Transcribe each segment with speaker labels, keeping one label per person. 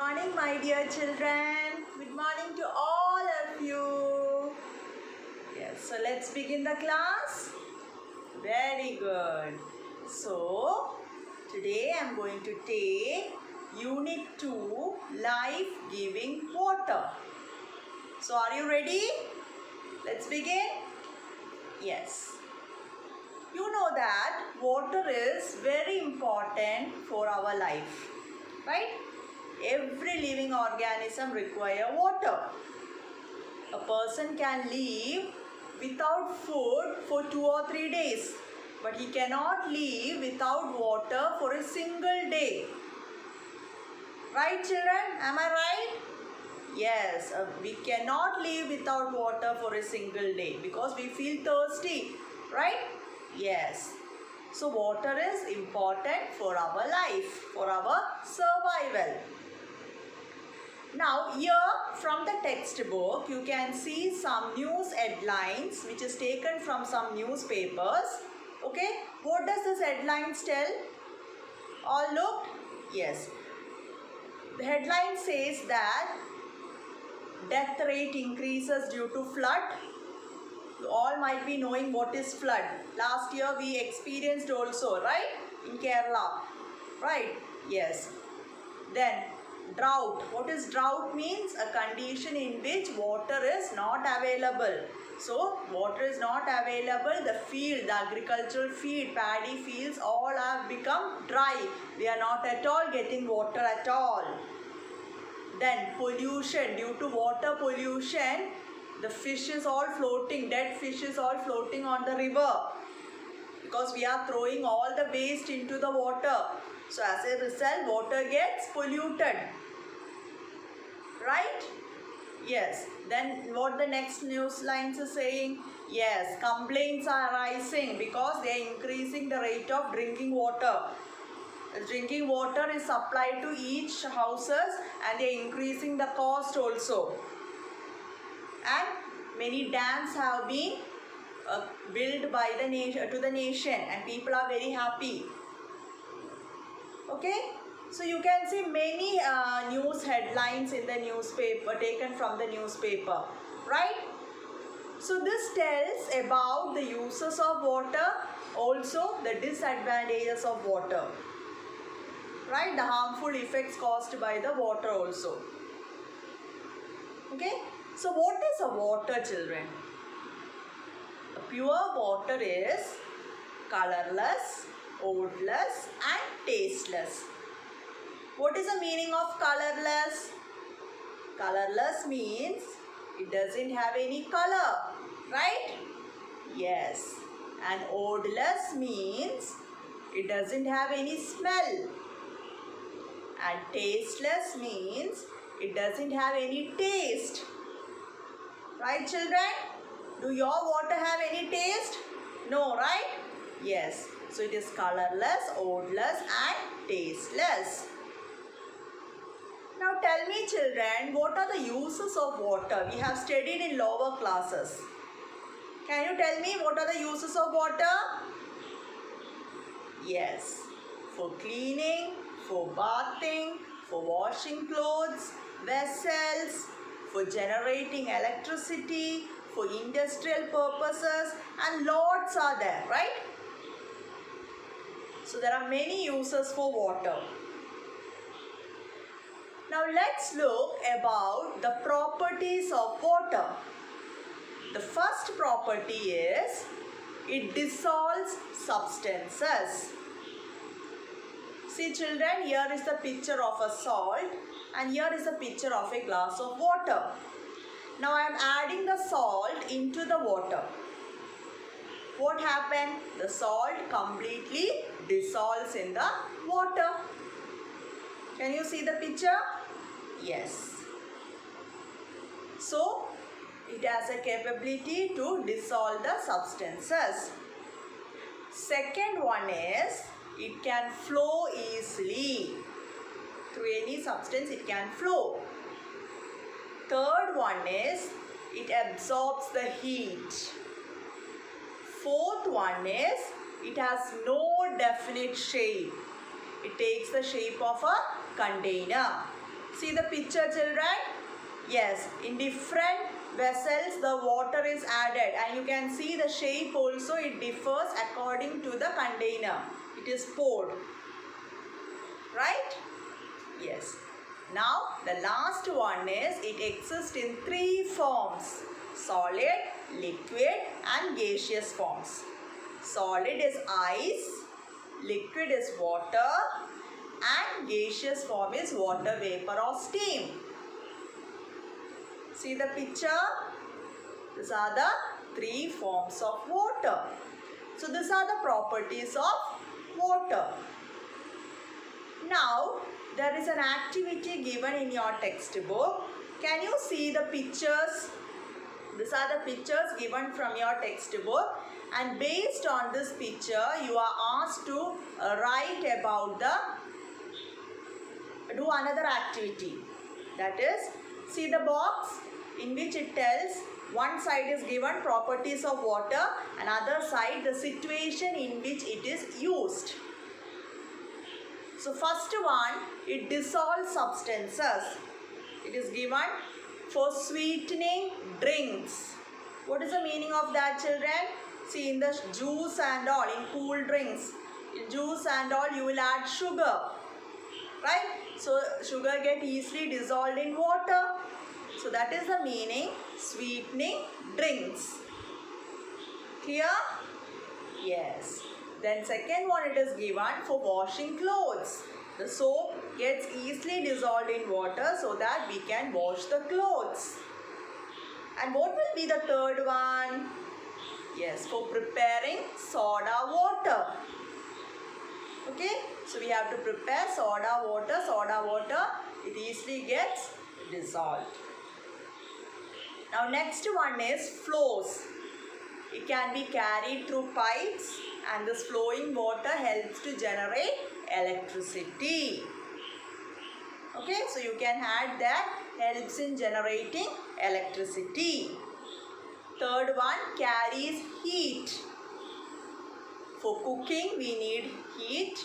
Speaker 1: Morning, my dear children. Good morning to all of you. Yes, so let's begin the class. Very good. So, today I'm going to take Unit 2 Life Giving Water. So, are you ready? Let's begin. Yes. You know that water is very important for our life, right? Every living organism requires water. A person can live without food for 2 or 3 days, but he cannot live without water for a single day. Right, children? Am I right? Yes, we cannot live without water for a single day because we feel thirsty, right? Yes. So water is important for our life, for our survival. Now here from the textbook you can see some news headlines which is taken from some newspapers. Okay, what does this headlines tell? All looked? Yes. The headline says that death rate increases due to flood. You all might be knowing what is flood. Last year we experienced also, right? In Kerala. Right? Yes. Then drought. What is drought means? A condition in which water is not available. So water is not available. The field, the agricultural field, paddy fields all have become dry. We are not at all getting water at all. Then pollution. Due to water pollution, the fish is all floating. Dead fish is all floating on the river because we are throwing all the waste into the water. So as a result, water gets polluted. Right? Yes. Then what the next news lines are saying? Yes, complaints are rising because they are increasing the rate of drinking water. Drinking water is supplied to each houses and they are increasing the cost also. And many dams have been built by the nation to the nation and people are very happy. Okay, so you can see many news headlines in the newspaper taken from the newspaper, right? So this tells about the uses of water, also the disadvantages of water, right? The harmful effects caused by the water also. Okay, so what is a water, children? A pure water is colorless, odorless and tasteless. What is the meaning of colorless? Colorless means it doesn't have any color, right? Yes. And odorless means it doesn't have any smell. And tasteless means it doesn't have any taste. Right, children? Do your water have any taste? No, right? Yes. So it is colorless, odorless and tasteless. Now tell me, children, what are the uses of water? We have studied in lower classes. Can you tell me what are the uses of water? Yes. For cleaning, for bathing, for washing clothes, vessels, for generating electricity, for industrial purposes and lots are there, right? So there are many uses for water. Now let's look about the properties of water. The first property is it dissolves substances. See children, here is the picture of a salt and here is a picture of a glass of water. Now I am adding the salt into the water. What happened? The salt completely dissolves in the water. Can you see the picture? Yes. So it has a capability to dissolve the substances. Second one is it can flow easily. Through any substance it can flow. Third one is it absorbs the heat. Fourth one is it has no definite shape. It takes the shape of a container. See the picture, children? Yes, in different vessels the water is added, and you can see the shape also, it differs according to the container. It is poured. Right? Yes. Now the last one is, it exists in three forms: solid, liquid and gaseous forms. Solid is ice, liquid is water and gaseous form is water vapor or steam. See the picture? These are the three forms of water. So these are the properties of water. Now there is an activity given in your textbook. Can you see the pictures? These are the pictures given from your textbook, and based on this picture you are asked to write about do another activity. That is, see the box in which it tells one side is given properties of water and other side the situation in which it is used. So first one, it dissolves substances. It is given for sweetening drinks. What is the meaning of that, children? See, in the juice and all, in cool drinks, in juice and all you will add sugar. Right? So sugar get easily dissolved in water. So that is the meaning, sweetening drinks. Clear? Yes. Then second one, it is given for washing clothes. The soap gets easily dissolved in water so that we can wash the clothes. And what will be the third one? Yes, for preparing soda water. Okay, so we have to prepare soda water. Soda water, it easily gets dissolved. Now next one is flows. It can be carried through pipes, and this flowing water helps to generate electricity. Okay, so you can add that, helps in generating electricity. Third one, carries heat. For cooking we need heat,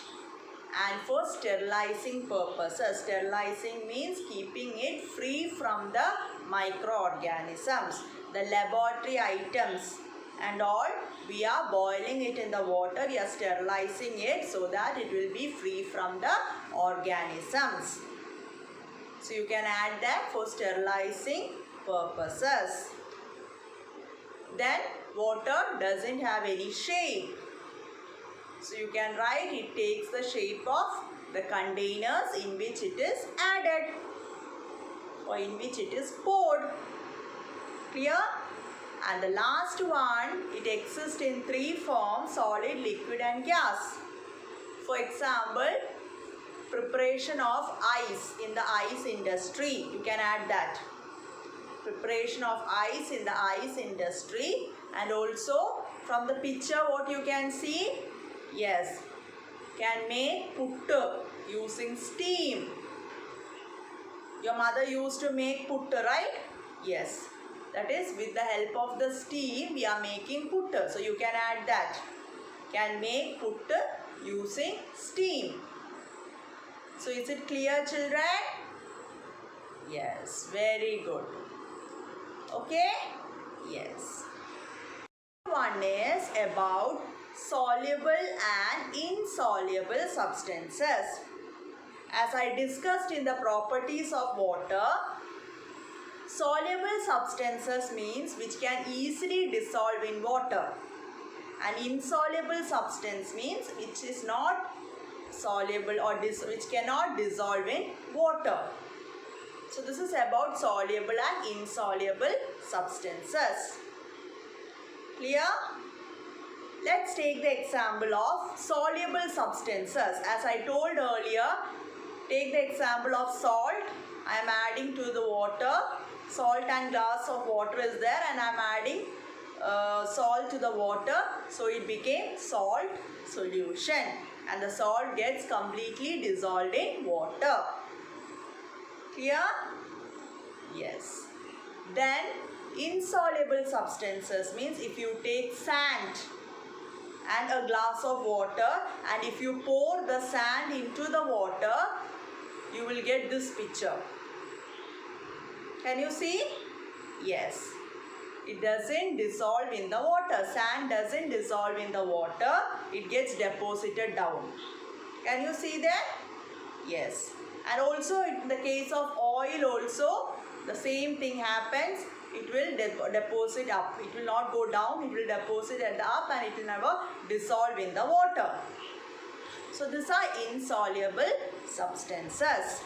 Speaker 1: and for sterilizing purposes. Sterilizing means keeping it free from the microorganisms. The laboratory items and all, we are boiling it in the water, we are sterilizing it so that it will be free from the organisms. So you can add that for sterilizing purposes. Then water doesn't have any shape. So you can write, it takes the shape of the containers in which it is added or in which it is poured. Clear? And the last one, it exists in three forms: solid, liquid and gas. For example, preparation of ice in the ice industry. You can add that. Preparation of ice in the ice industry. And also from the picture what you can see? Yes, can make puttu using steam. Your mother used to make puttu, right? Yes. That is, with the help of the steam we are making puttu. So you can add that. Can make puttu using steam. So is it clear, children? Yes, very good. Okay? Yes. One is about soluble and insoluble substances. As I discussed in the properties of water, soluble substances means which can easily dissolve in water, and insoluble substance means which is not soluble or which cannot dissolve in water. So this is about soluble and insoluble substances. Clear? Let's take the example of soluble substances. As I told earlier, take the example of salt. I am adding to the water. Salt and glass of water is there, and I am adding salt to the water. So it became salt solution, and the salt gets completely dissolved in water. Clear? Yes. Then insoluble substances means if you take sand and a glass of water, and if you pour the sand into the water, you will get this picture. Can you see? Yes. It doesn't dissolve in the water. Sand doesn't dissolve in the water. It gets deposited down. Can you see that? Yes. And also in the case of oil also, the same thing happens. It will deposit up. It will not go down. It will deposit at the up and it will never dissolve in the water. So these are insoluble substances.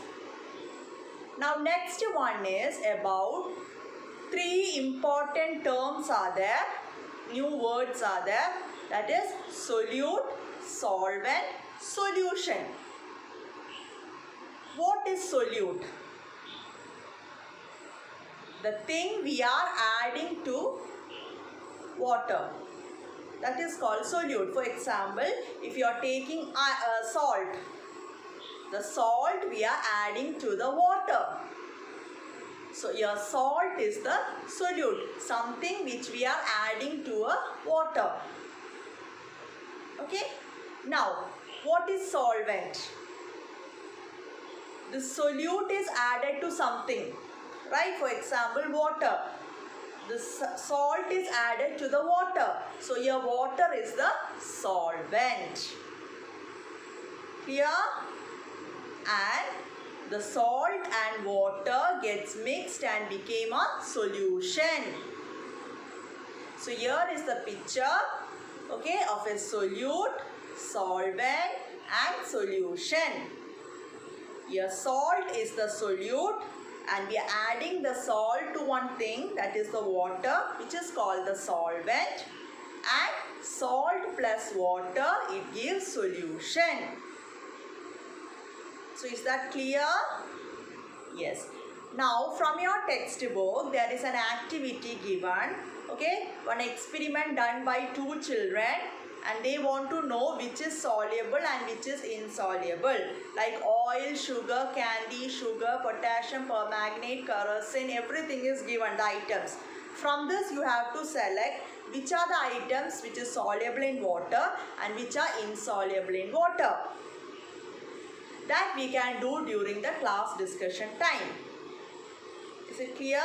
Speaker 1: Now next one is about 3 important terms are there. New words are there. That is solute, solvent, solution. What is solute? The thing we are adding to water. That is called solute. For example, if you are taking salt, the salt we are adding to the water. So your salt is the solute, something which we are adding to a water. Okay. Now, what is solvent? The solute is added to something, right? For example, water. The salt is added to the water. So your water is the solvent. Clear? And the salt and water gets mixed and became a solution. So here is the picture, okay, of a solute, solvent and solution. Here salt is the solute and we are adding the salt to one thing, that is the water, which is called the solvent, and salt plus water, it gives solution. So is that clear? Yes. Now from your textbook there is an activity given, okay, one experiment done by 2 children and they want to know which is soluble and which is insoluble, like oil, sugar, candy, sugar, potassium, permanganate, kerosene, everything is given, the items. From this you have to select which are the items which is soluble in water and which are insoluble in water. That we can do during the class discussion time. Is it clear?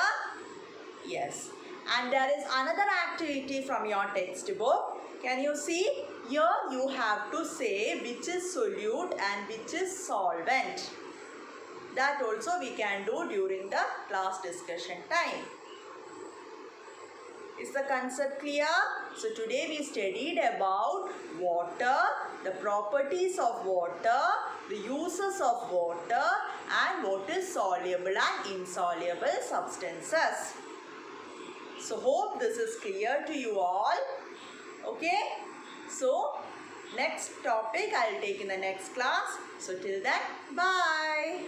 Speaker 1: Yes. And there is another activity from your textbook. Can you see? Here you have to say which is solute and which is solvent. That also we can do during the class discussion time. Is the concept clear? So today we studied about water, the properties of water, the uses of water and what is soluble and insoluble substances. So hope this is clear to you all. Okay. So next topic I will take in the next class. So till then, bye.